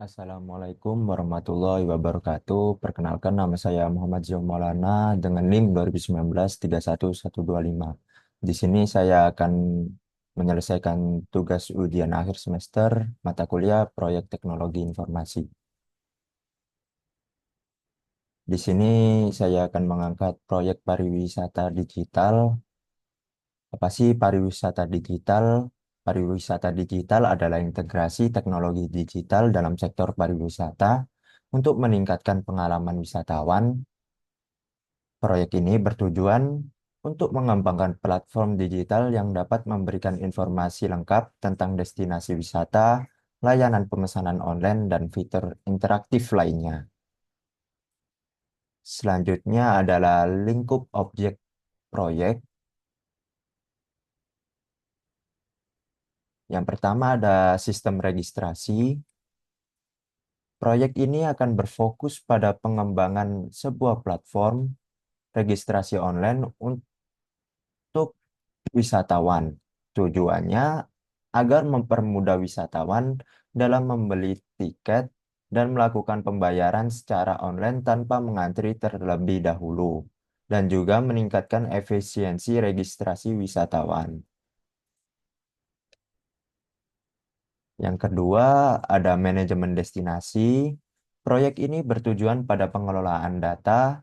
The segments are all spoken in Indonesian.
Assalamualaikum warahmatullahi wabarakatuh. Perkenalkan nama saya Muhammad Zio Maulana dengan NIM 2019 31125. Di sini saya akan menyelesaikan tugas ujian akhir semester mata kuliah Proyek Teknologi Informasi. Di sini saya akan mengangkat proyek pariwisata digital. Apa sih pariwisata digital? Pariwisata digital adalah integrasi teknologi digital dalam sektor pariwisata untuk meningkatkan pengalaman wisatawan. Proyek ini bertujuan untuk mengembangkan platform digital yang dapat memberikan informasi lengkap tentang destinasi wisata, layanan pemesanan online, dan fitur interaktif lainnya. Selanjutnya adalah lingkup objek proyek. Yang pertama ada sistem registrasi. Proyek ini akan berfokus pada pengembangan sebuah platform registrasi online untuk wisatawan. Tujuannya agar mempermudah wisatawan dalam membeli tiket dan melakukan pembayaran secara online tanpa mengantri terlebih dahulu, dan juga meningkatkan efisiensi registrasi wisatawan. Yang kedua, ada manajemen destinasi. Proyek ini bertujuan pada pengelolaan data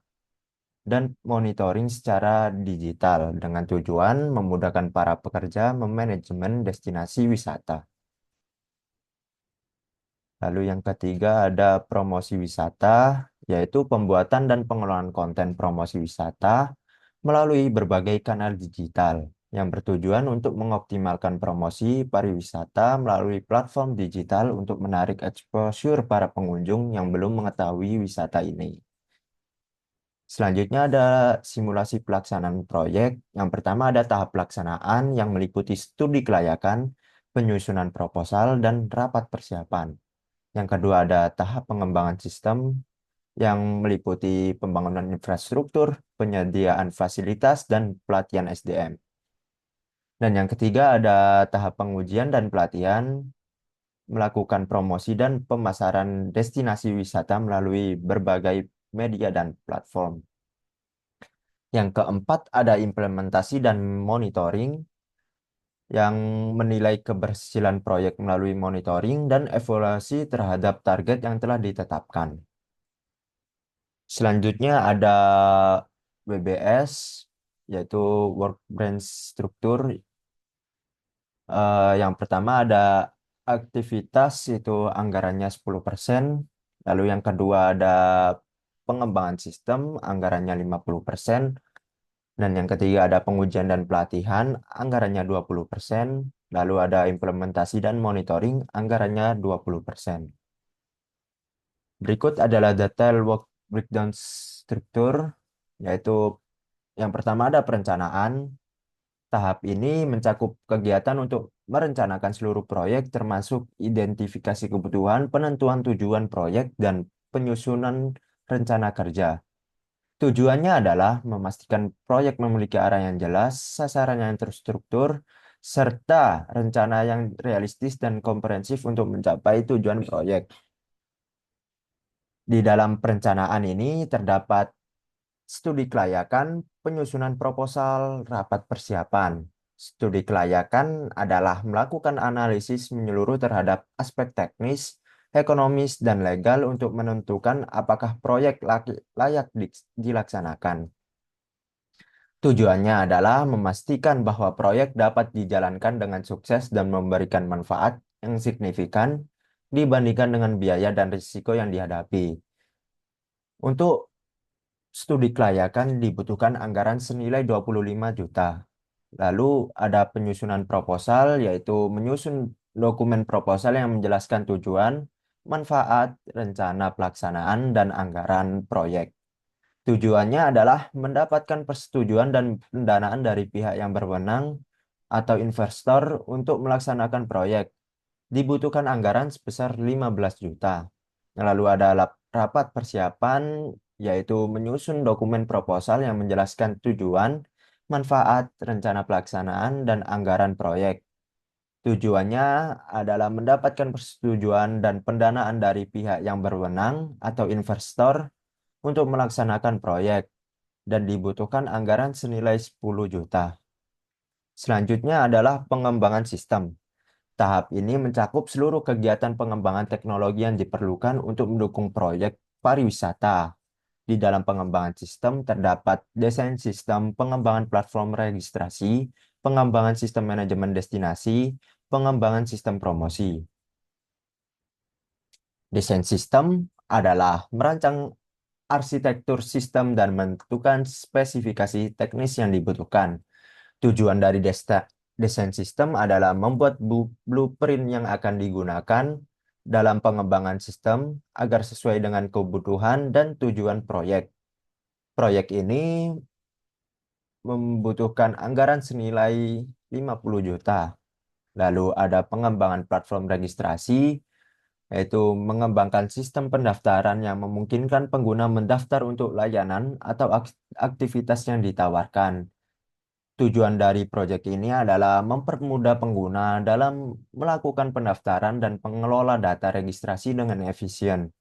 dan monitoring secara digital dengan tujuan memudahkan para pekerja memanajemen destinasi wisata. Lalu yang ketiga ada promosi wisata, yaitu pembuatan dan pengelolaan konten promosi wisata melalui berbagai kanal digital yang bertujuan untuk mengoptimalkan promosi pariwisata melalui platform digital untuk menarik exposure para pengunjung yang belum mengetahui wisata ini. Selanjutnya ada simulasi pelaksanaan proyek. Yang pertama ada tahap pelaksanaan yang meliputi studi kelayakan, penyusunan proposal, dan rapat persiapan. Yang kedua ada tahap pengembangan sistem yang meliputi pembangunan infrastruktur, penyediaan fasilitas, dan pelatihan SDM. Dan yang ketiga ada tahap pengujian dan pelatihan, melakukan promosi dan pemasaran destinasi wisata melalui berbagai media dan platform. Yang keempat ada implementasi dan monitoring yang menilai keberhasilan proyek melalui monitoring dan evaluasi terhadap target yang telah ditetapkan. Selanjutnya ada WBS, yaitu Work Branch Structure. Yang pertama ada aktivitas, itu anggarannya 10%. Lalu yang kedua ada pengembangan sistem, anggarannya 50%. Dan yang ketiga ada pengujian dan pelatihan, anggarannya 20%. Lalu ada implementasi dan monitoring, anggarannya 20%. Berikut adalah detail work breakdown struktur, yaitu yang pertama ada perencanaan. Tahap ini mencakup kegiatan untuk merencanakan seluruh proyek, termasuk identifikasi kebutuhan, penentuan tujuan proyek, dan penyusunan rencana kerja. Tujuannya adalah memastikan proyek memiliki arah yang jelas, sasaran yang terstruktur, serta rencana yang realistis dan komprehensif untuk mencapai tujuan proyek. Di dalam perencanaan ini terdapat studi kelayakan, penyusunan proposal, rapat persiapan. Studi kelayakan adalah melakukan analisis menyeluruh terhadap aspek teknis, ekonomis, dan legal untuk menentukan apakah proyek layak dilaksanakan. Tujuannya adalah memastikan bahwa proyek dapat dijalankan dengan sukses dan memberikan manfaat yang signifikan dibandingkan dengan biaya dan risiko yang dihadapi. Untuk studi kelayakan dibutuhkan anggaran senilai 25 juta. Lalu ada penyusunan proposal, yaitu menyusun dokumen proposal yang menjelaskan tujuan, manfaat, rencana pelaksanaan, dan anggaran proyek. Tujuannya adalah mendapatkan persetujuan dan pendanaan dari pihak yang berwenang atau investor untuk melaksanakan proyek. Dibutuhkan anggaran sebesar 15 juta. Lalu ada rapat persiapan, yaitu menyusun dokumen proposal yang menjelaskan tujuan, manfaat, rencana pelaksanaan, dan anggaran proyek. Tujuannya adalah mendapatkan persetujuan dan pendanaan dari pihak yang berwenang atau investor untuk melaksanakan proyek dan dibutuhkan anggaran senilai 10 juta. Selanjutnya adalah pengembangan sistem. Tahap ini mencakup seluruh kegiatan pengembangan teknologi yang diperlukan untuk mendukung proyek pariwisata. Di dalam pengembangan sistem terdapat desain sistem, pengembangan platform registrasi, pengembangan sistem manajemen destinasi, pengembangan sistem promosi. Desain sistem adalah merancang arsitektur sistem dan menentukan spesifikasi teknis yang dibutuhkan. Tujuan dari desain sistem adalah membuat blueprint yang akan digunakan dalam pengembangan sistem agar sesuai dengan kebutuhan dan tujuan proyek. Proyek ini membutuhkan anggaran senilai 50 juta. Lalu ada pengembangan platform registrasi, yaitu mengembangkan sistem pendaftaran yang memungkinkan pengguna mendaftar untuk layanan atau aktivitas yang ditawarkan. Tujuan dari proyek ini adalah mempermudah pengguna dalam melakukan pendaftaran dan pengelola data registrasi dengan efisien.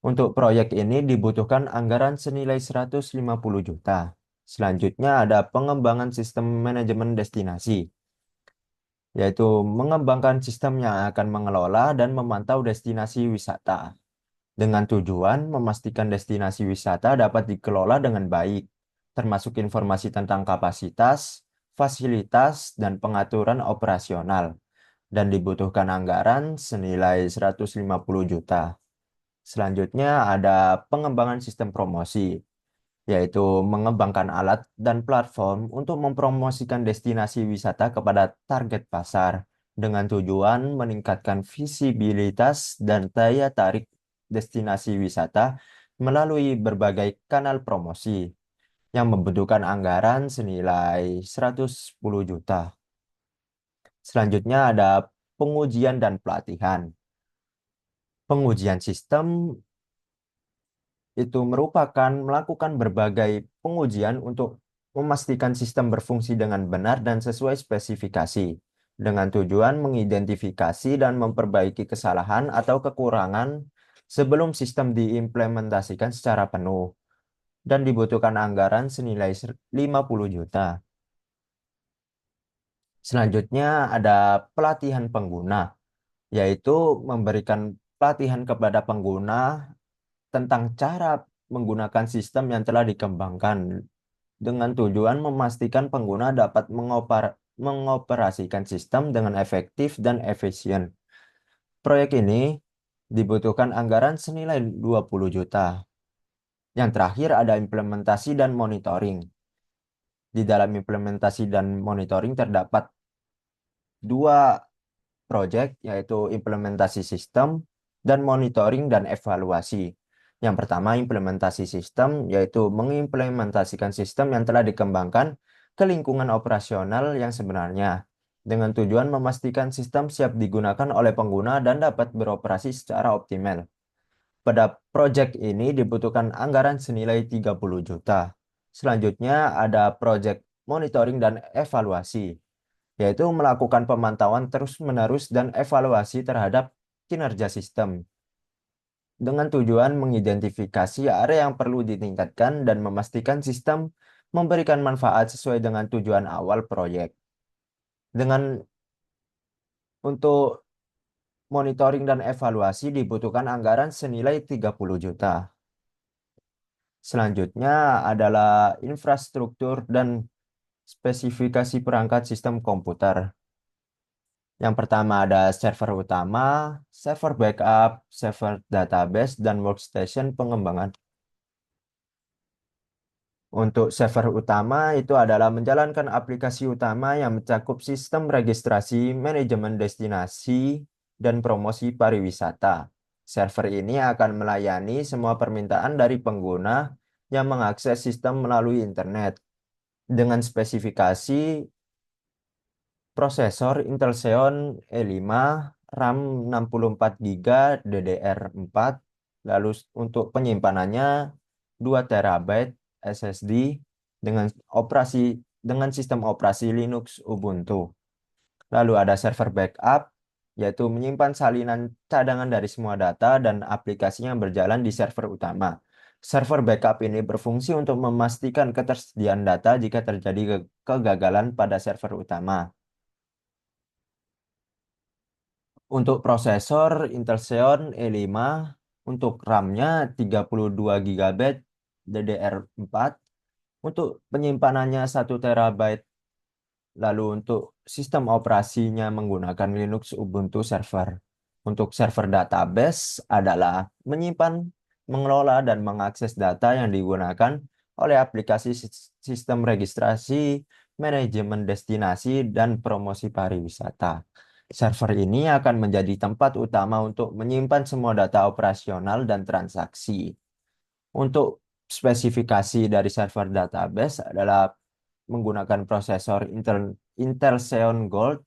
Untuk proyek ini dibutuhkan anggaran senilai 150 juta. Selanjutnya ada pengembangan sistem manajemen destinasi, yaitu mengembangkan sistem yang akan mengelola dan memantau destinasi wisata dengan tujuan memastikan destinasi wisata dapat dikelola dengan baik, termasuk informasi tentang kapasitas, fasilitas, dan pengaturan operasional, dan dibutuhkan anggaran senilai 150 juta. Selanjutnya ada pengembangan sistem promosi, yaitu mengembangkan alat dan platform untuk mempromosikan destinasi wisata kepada target pasar dengan tujuan meningkatkan visibilitas dan daya tarik destinasi wisata melalui berbagai kanal promosi yang membutuhkan anggaran senilai 110 juta. Selanjutnya ada pengujian dan pelatihan. Pengujian sistem itu merupakan melakukan berbagai pengujian untuk memastikan sistem berfungsi dengan benar dan sesuai spesifikasi, dengan tujuan mengidentifikasi dan memperbaiki kesalahan atau kekurangan sebelum sistem diimplementasikan secara penuh, dan dibutuhkan anggaran senilai 50 juta. Selanjutnya ada pelatihan pengguna, yaitu memberikan pelatihan kepada pengguna tentang cara menggunakan sistem yang telah dikembangkan dengan tujuan memastikan pengguna dapat mengoperasikan sistem dengan efektif dan efisien. Proyek ini dibutuhkan anggaran senilai 20 juta. Yang terakhir ada implementasi dan monitoring. Di dalam implementasi dan monitoring terdapat dua proyek, yaitu implementasi sistem dan monitoring dan evaluasi. Yang pertama, implementasi sistem, yaitu mengimplementasikan sistem yang telah dikembangkan ke lingkungan operasional yang sebenarnya, dengan tujuan memastikan sistem siap digunakan oleh pengguna dan dapat beroperasi secara optimal. Pada proyek ini dibutuhkan anggaran senilai 30 juta. Selanjutnya ada proyek monitoring dan evaluasi, yaitu melakukan pemantauan terus-menerus dan evaluasi terhadap kinerja sistem dengan tujuan mengidentifikasi area yang perlu ditingkatkan dan memastikan sistem memberikan manfaat sesuai dengan tujuan awal proyek. Dengan untuk monitoring dan evaluasi dibutuhkan anggaran senilai 30 juta. Selanjutnya adalah infrastruktur dan spesifikasi perangkat sistem komputer. Yang pertama ada server utama, server backup, server database, dan workstation pengembangan. Untuk server utama itu adalah menjalankan aplikasi utama yang mencakup sistem registrasi, manajemen destinasi, dan promosi pariwisata. Server ini akan melayani semua permintaan dari pengguna yang mengakses sistem melalui internet dengan spesifikasi prosesor Intel Xeon E5, RAM 64 GB, DDR4, lalu untuk penyimpanannya 2 terabyte SSD dengan sistem operasi Linux Ubuntu. Lalu ada server backup, yaitu menyimpan salinan cadangan dari semua data dan aplikasi yang berjalan di server utama. Server backup ini berfungsi untuk memastikan ketersediaan data jika terjadi kegagalan pada server utama. Untuk prosesor Intel Xeon E5, untuk RAM-nya 32 GB DDR4, untuk penyimpanannya 1 TB. Lalu untuk sistem operasinya menggunakan Linux Ubuntu Server. Untuk server database adalah menyimpan, mengelola, dan mengakses data yang digunakan oleh aplikasi sistem registrasi, manajemen destinasi, dan promosi pariwisata. Server ini akan menjadi tempat utama untuk menyimpan semua data operasional dan transaksi. Untuk spesifikasi dari server database adalah menggunakan prosesor Intel Xeon Gold.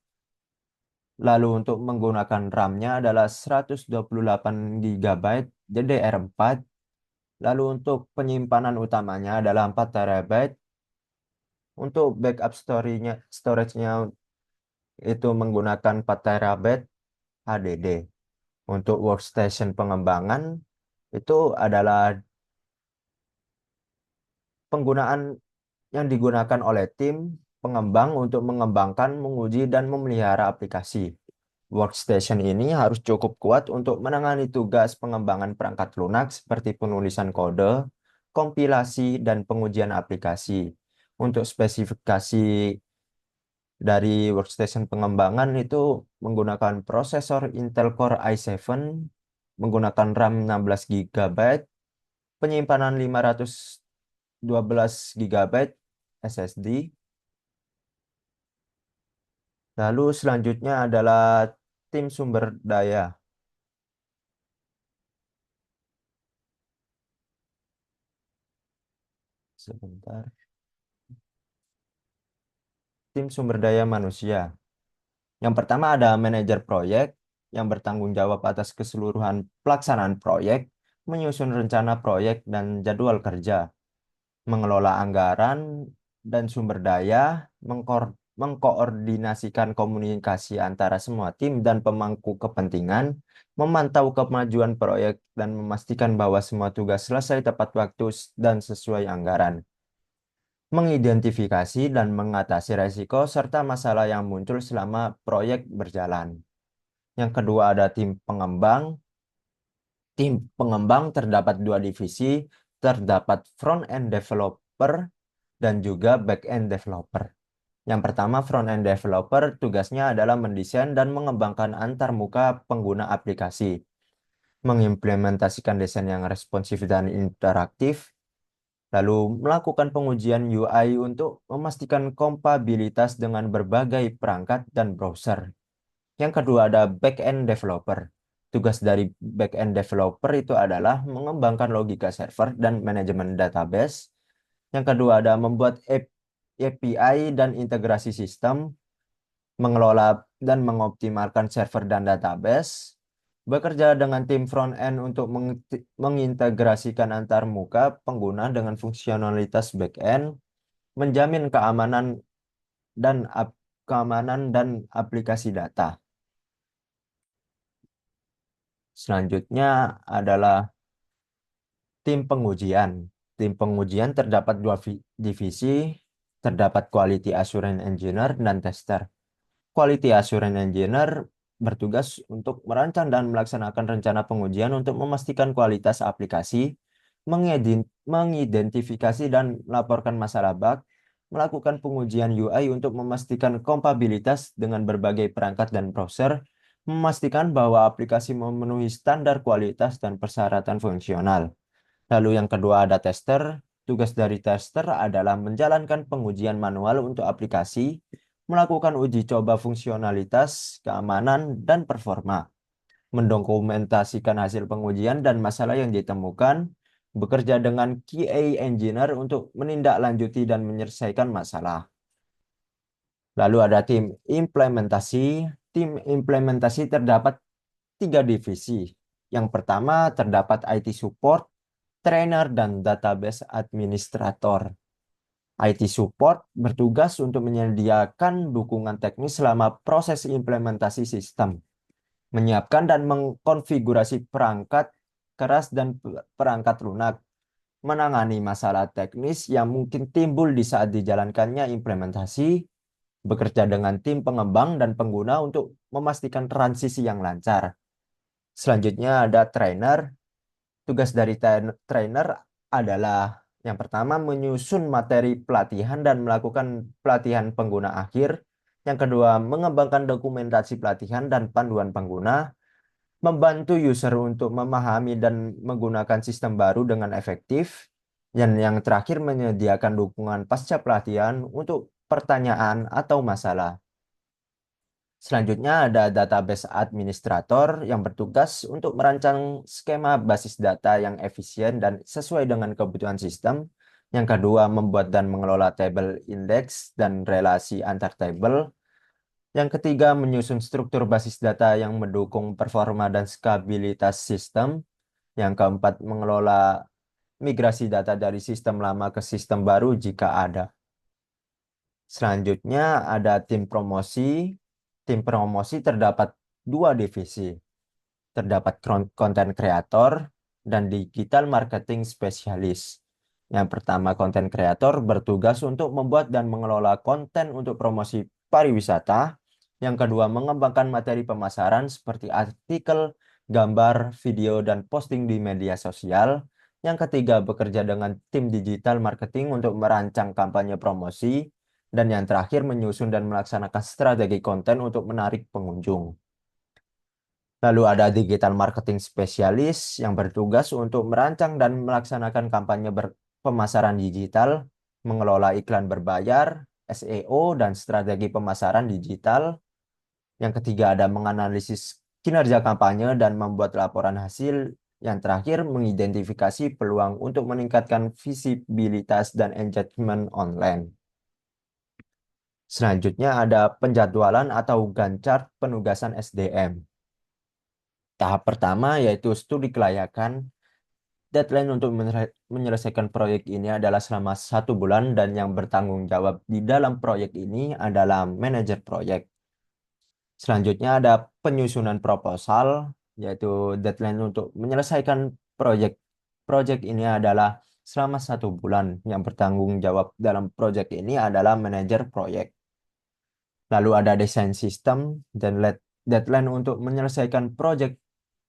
Lalu untuk menggunakan RAM-nya adalah 128 GB DDR4. Lalu untuk penyimpanan utamanya adalah 4 TB. Untuk backup storage-nya itu menggunakan 4 TB HDD. Untuk workstation pengembangan itu adalah penggunaan yang digunakan oleh tim pengembang untuk mengembangkan, menguji, dan memelihara aplikasi. Workstation ini harus cukup kuat untuk menangani tugas pengembangan perangkat lunak seperti penulisan kode, kompilasi, dan pengujian aplikasi. Untuk spesifikasi dari workstation pengembangan itu menggunakan prosesor Intel Core i7, menggunakan RAM 16 GB, penyimpanan 512 GB SSD. Lalu selanjutnya adalah tim sumber daya. Sebentar. Tim sumber daya manusia. Yang pertama ada manajer proyek yang bertanggung jawab atas keseluruhan pelaksanaan proyek, menyusun rencana proyek dan jadwal kerja, mengelola anggaran dan sumber daya, mengkoordinasikan komunikasi antara semua tim dan pemangku kepentingan, memantau kemajuan proyek dan memastikan bahwa semua tugas selesai tepat waktu dan sesuai anggaran, mengidentifikasi dan mengatasi resiko serta masalah yang muncul selama proyek berjalan. Yang kedua ada tim pengembang. Tim pengembang terdapat dua divisi, terdapat front-end developer dan juga back-end developer. Yang pertama, front-end developer tugasnya adalah mendesain dan mengembangkan antarmuka pengguna aplikasi, mengimplementasikan desain yang responsif dan interaktif, lalu melakukan pengujian UI untuk memastikan kompatibilitas dengan berbagai perangkat dan browser. Yang kedua ada back-end developer. Tugas dari back-end developer itu adalah mengembangkan logika server dan manajemen database. Yang kedua ada membuat API dan integrasi sistem, mengelola dan mengoptimalkan server dan database, bekerja dengan tim front-end untuk mengintegrasikan antar muka pengguna dengan fungsionalitas back-end, menjamin keamanan dan aplikasi data. Selanjutnya adalah tim pengujian. Tim pengujian terdapat dua divisi, terdapat Quality Assurance Engineer dan Tester. Quality Assurance Engineer bertugas untuk merancang dan melaksanakan rencana pengujian untuk memastikan kualitas aplikasi, mengidentifikasi dan melaporkan masalah bug, melakukan pengujian UI untuk memastikan kompatibilitas dengan berbagai perangkat dan browser, memastikan bahwa aplikasi memenuhi standar kualitas dan persyaratan fungsional. Lalu yang kedua ada tester. Tugas dari tester adalah menjalankan pengujian manual untuk aplikasi, melakukan uji coba fungsionalitas, keamanan, dan performa, mendokumentasikan hasil pengujian dan masalah yang ditemukan, bekerja dengan QA engineer untuk menindaklanjuti dan menyelesaikan masalah. Lalu ada tim implementasi. Tim implementasi terdapat tiga divisi. Yang pertama terdapat IT support, trainer, dan database administrator. IT support bertugas untuk menyediakan dukungan teknis selama proses implementasi sistem, menyiapkan dan mengkonfigurasi perangkat keras dan perangkat lunak, menangani masalah teknis yang mungkin timbul di saat dijalankannya implementasi, bekerja dengan tim pengembang dan pengguna untuk memastikan transisi yang lancar. Selanjutnya ada trainer. Tugas dari trainer adalah yang pertama menyusun materi pelatihan dan melakukan pelatihan pengguna akhir. Yang kedua, mengembangkan dokumentasi pelatihan dan panduan pengguna, membantu user untuk memahami dan menggunakan sistem baru dengan efektif. Dan yang terakhir, menyediakan dukungan pasca pelatihan untuk pertanyaan atau masalah. Selanjutnya ada database administrator yang bertugas untuk merancang skema basis data yang efisien dan sesuai dengan kebutuhan sistem. Yang kedua, membuat dan mengelola tabel indeks dan relasi antar tabel. Yang ketiga, menyusun struktur basis data yang mendukung performa dan skabilitas sistem. Yang keempat, mengelola migrasi data dari sistem lama ke sistem baru jika ada. Selanjutnya ada tim promosi. Tim promosi terdapat dua divisi. Terdapat konten kreator dan digital marketing spesialis. Yang pertama, konten kreator bertugas untuk membuat dan mengelola konten untuk promosi pariwisata. Yang kedua, mengembangkan materi pemasaran seperti artikel, gambar, video, dan posting di media sosial. Yang ketiga, bekerja dengan tim digital marketing untuk merancang kampanye promosi. Dan yang terakhir, menyusun dan melaksanakan strategi konten untuk menarik pengunjung. Lalu ada digital marketing spesialis yang bertugas untuk merancang dan melaksanakan kampanye pemasaran digital, mengelola iklan berbayar, SEO, dan strategi pemasaran digital. Yang ketiga ada menganalisis kinerja kampanye dan membuat laporan hasil. Yang terakhir mengidentifikasi peluang untuk meningkatkan visibilitas dan engagement online. Selanjutnya ada penjadwalan atau Gantt chart penugasan SDM. Tahap pertama yaitu studi kelayakan. Deadline untuk menyelesaikan proyek ini adalah selama 1 bulan dan yang bertanggung jawab di dalam proyek ini adalah manajer proyek. Selanjutnya ada penyusunan proposal, yaitu deadline untuk menyelesaikan proyek. Proyek ini adalah selama 1 bulan. Yang bertanggung jawab dalam proyek ini adalah manajer proyek. Lalu ada desain sistem dan deadline untuk menyelesaikan proyek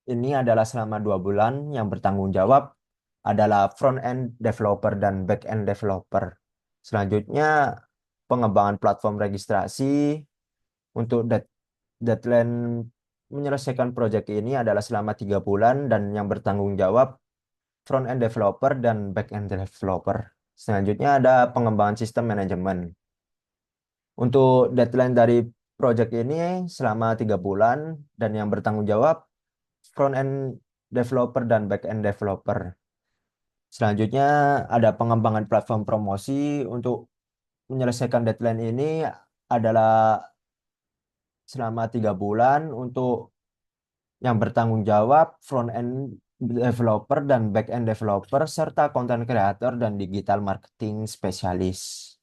ini adalah selama 2 bulan. Yang bertanggung jawab adalah front-end developer dan back-end developer. Selanjutnya, pengembangan platform registrasi untuk deadline menyelesaikan proyek ini adalah selama 3 bulan dan yang bertanggung jawab front-end developer dan back-end developer. Selanjutnya ada pengembangan sistem manajemen. Untuk deadline dari proyek ini selama 3 bulan dan yang bertanggung jawab front-end developer dan back-end developer. Selanjutnya ada pengembangan platform promosi untuk menyelesaikan deadline ini adalah selama 3 bulan untuk yang bertanggung jawab front-end developer dan back-end developer serta content creator dan digital marketing spesialis.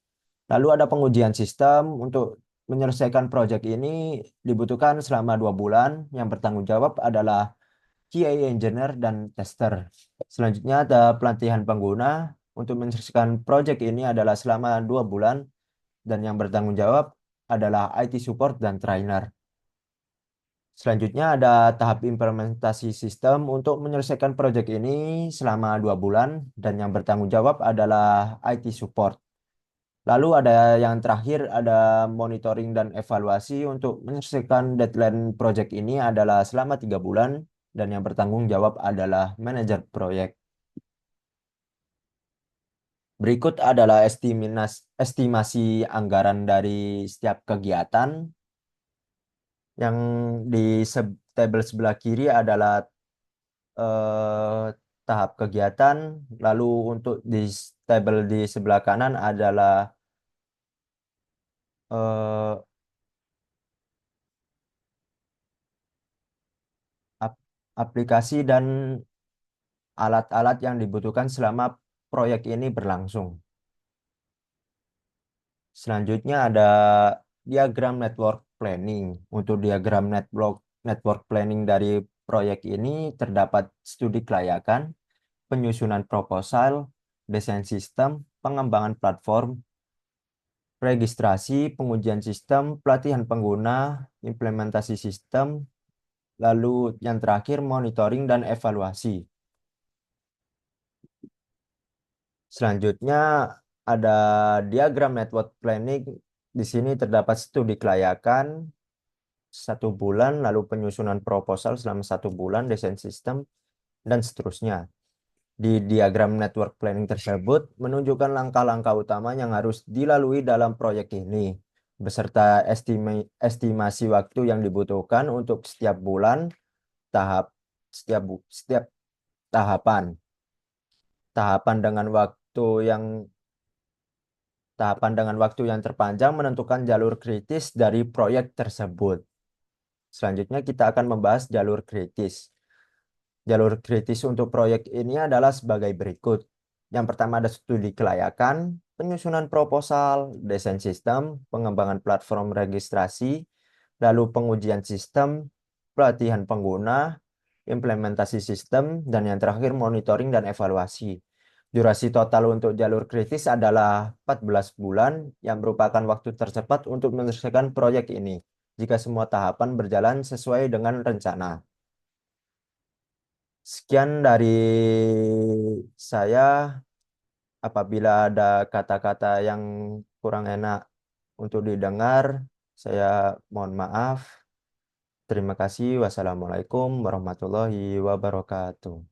Lalu ada pengujian sistem untuk menyelesaikan proyek ini dibutuhkan selama 2 bulan. Yang bertanggung jawab adalah QA engineer dan tester. Selanjutnya ada pelatihan pengguna untuk menyelesaikan proyek ini adalah selama 2 bulan dan yang bertanggung jawab adalah IT support dan trainer. Selanjutnya ada tahap implementasi sistem untuk menyelesaikan proyek ini selama 2 bulan dan yang bertanggung jawab adalah IT support. Lalu ada yang terakhir ada monitoring dan evaluasi untuk menyelesaikan deadline proyek ini adalah selama 3 bulan dan yang bertanggung jawab adalah manajer proyek. Berikut adalah estimasi anggaran dari setiap kegiatan. Yang di tabel sebelah kiri adalah eh, tahap kegiatan, lalu untuk di tabel di sebelah kanan adalah eh, aplikasi dan alat-alat yang dibutuhkan selama proyek ini berlangsung. Selanjutnya ada diagram network planning. Untuk diagram network planning dari proyek ini terdapat studi kelayakan, penyusunan proposal, desain sistem, pengembangan platform, registrasi, pengujian sistem, pelatihan pengguna, implementasi sistem, lalu yang terakhir monitoring dan evaluasi. Selanjutnya ada diagram network planning. Di sini terdapat studi kelayakan 1 bulan, lalu penyusunan proposal selama 1 bulan, desain sistem, dan seterusnya. Di diagram network planning tersebut menunjukkan langkah-langkah utama yang harus dilalui dalam proyek ini, beserta estimasi waktu yang dibutuhkan untuk setiap bulan, setiap tahapan. Tahapan dengan waktu yang Tahapan dengan waktu yang terpanjang menentukan jalur kritis dari proyek tersebut. Selanjutnya kita akan membahas jalur kritis. Jalur kritis untuk proyek ini adalah sebagai berikut. Yang pertama ada studi kelayakan, penyusunan proposal, desain sistem, pengembangan platform registrasi, lalu pengujian sistem, pelatihan pengguna, implementasi sistem, dan yang terakhir monitoring dan evaluasi. Durasi total untuk jalur kritis adalah 14 bulan yang merupakan waktu tercepat untuk menyelesaikan proyek ini jika semua tahapan berjalan sesuai dengan rencana. Sekian dari saya. Apabila ada kata-kata yang kurang enak untuk didengar, saya mohon maaf. Terima kasih. Wassalamualaikum warahmatullahi wabarakatuh.